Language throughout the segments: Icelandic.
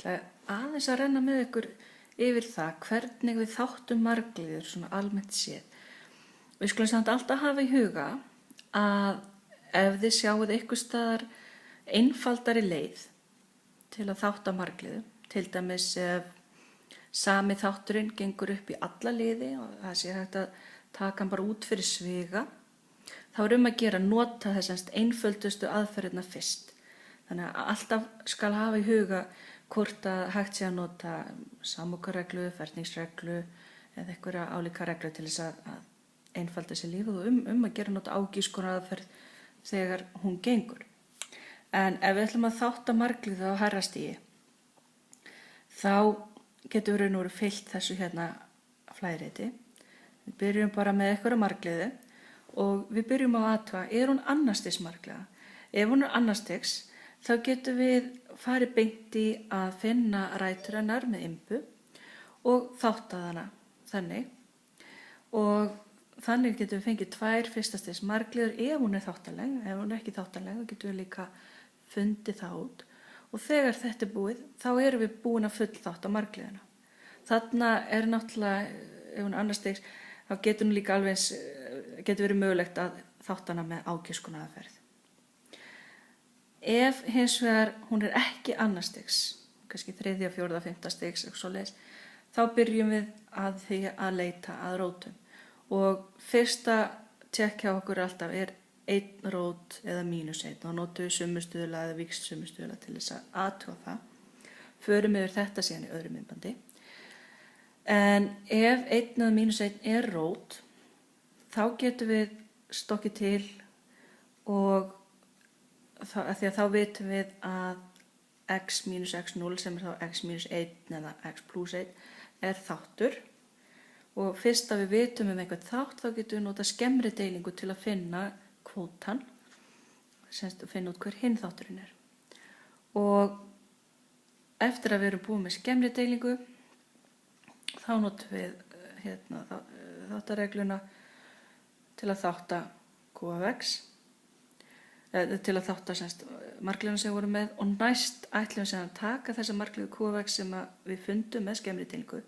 aðeins að renna með ykkur yfir það hvernig við þáttum margliður svona almennt séð. Við skulum samt alltaf hafa í huga að ef þið sjáuð einhvers staðar einfaldari leið til að þátta margliðu, til dæmis ef sami þátturinn gengur upp í alla liði og það sé hægt að taka hann bara út fyrir sviga, þá er að gera að nota þessast einföldustu aðferðina fyrst. Þannig að alltaf skal hafa í huga hvort að hægt sé að nota samlokareglu, ferningsreglu eða einhverja álíka reglu til þess að einfalda sér lífið og að gera nota ágískonar aðferð þegar hún gengur. En ef við ætlum að þátta margliðu á hærra stigi, þá getur við nú fylgt þessu hérna flæðriti. Við byrjum bara með einhverja margliðu og við byrjum á að athuga, er hún annarstigs margliða? Ef hún er annarstigs, þá getum við farið beint í að finna rætur hennar með imbu og þáttað hana þannig. Og þannig getum við fengið 2 fyrstastigs margliður ef hún er þáttaleg. Ef hún er ekki þáttaleg, þá getum við líka fundið það út. Og þegar þetta er búið, þá erum við búin að fullþátta margliðuna. Þarna er náttúrulega, ef hún er annarstigs, þá getur hún líka alveg getur verið mögulegt að þátta hana með ágiskunaraðferð. Ef hins vegar hún er ekki annarstigs, kannski 3., 4., 5. stigs, þá byrjum við að því að leita að rótum. Og fyrsta tjekk hjá okkur alltaf er 1 rót eða -1. Þá notum við sumustuðla eða víxl sumustuðla til þess að athuga það. Förum yfir þetta síðan í öðru myndbandi. En ef 1 eða -1 er rót, þá getum við stokkið til og því að þá vitum við að x minus x0 sem er þá x minus 1 eða x plus 1 er þáttur. Og fyrst að við vitum einhvern þátt, þá getum við nota skemmri deilingu til að finna kvótan, semst að finna út hver hinn þátturinn er. Og eftir að við erum búin með skemmri deilingu, þá notum við þáttaregluna til að þátta q af x, til að þátta semst margliðuna sem við vorum með, og næst ætlum við sem að taka þessa margliðu q af x sem við fundum með skemmri deilingu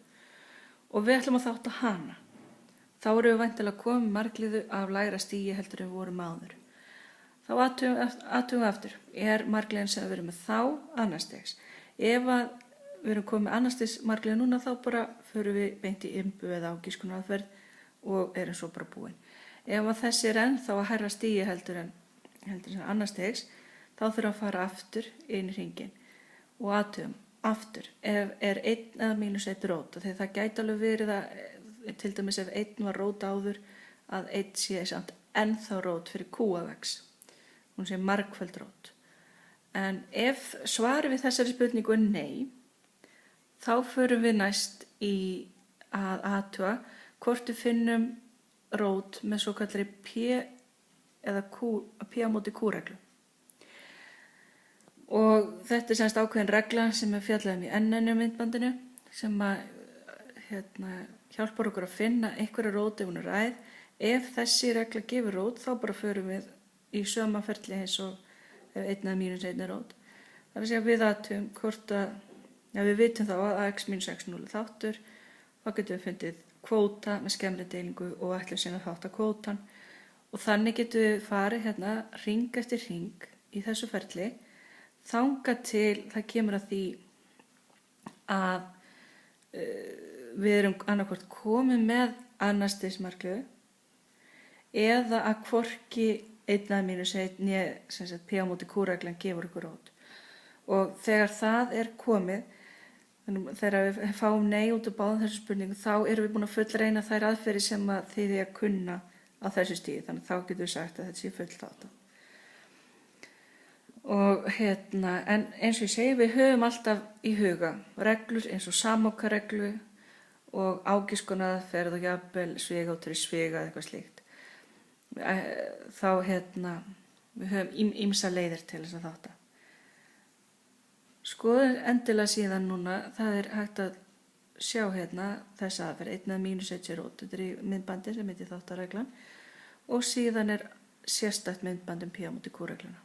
og við ætlum að þátta hana. Þá erum við væntanlega komið margliðu af lægra stigi heldur en við vorum áður. Þá athugum við aftur, er margliðin sem við erum með þá annarstigs? Ef að við erum komið annarstigs margliðu núna, þá bara förum við beint í imbu eða ágískunaraðferð og erum svo bara búin. Ef að þessi er ennþá að hærra stigi heldur en annarstigs, þá þurfum að fara aftur inn í hringinn og athugum aftur, ef er 1 eða -1 rót, þegar það gæti alveg verið að, til dæmis ef 1 var rót áður, að 1 sé samt ennþá rót fyrir q af x. Hún sé margföld rót. En ef svarið við þessari spurningu er nei, þá förum við næst í að athuga hvort við finnum rót með svo kallari p eða p á móti q-reglu. Og þetta er semst ákveðin regla sem við fjallaðum í NN myndbandinu sem hjálpar okkur að finna einhverja rót ef hún er ræð. Ef þessi regla gefur rót, þá bara förum við í söma ferli eins og ef 1 eða -1 er rót. Það er að segja við athugum hvort að, við vitum þá að x minus x0 er þáttur, þá getum við fundið kvóta með skemmri deilingu og ætlum síðan að þátta kvótan. Og þannig getum við farið hring eftir hring í þessu ferli, þangað til það kemur að því að við erum annarkvort komið með annarstigs margliðu eða að hvorki 1 eða -1 né p á móti q-reglan gefur okkur rót. Og þegar það er komið, þegar við fáum nei út af báðum þessu spurningu, þá erum við búin að fullreyna þær aðferðir sem að þið er að kunna á þessu stigi. Þannig að þá getum við sagt að þetta sé fullþáttað. Og en eins og ég segi, við höfum alltaf í huga reglur eins og samlokareglu og ágískunaraðferð og jafnvel svigáttur í sviga eða eitthvað slíkt. Þá við höfum ýmsar leiðir til þess að þátta. Skoðum endilega síðan núna, það er hægt að sjá þessa aðferð, 1 eða -1 er rót. Þetta er í myndbandi sem heitir þáttareglan og síðan er sérstakt myndband p á móti q-regluna.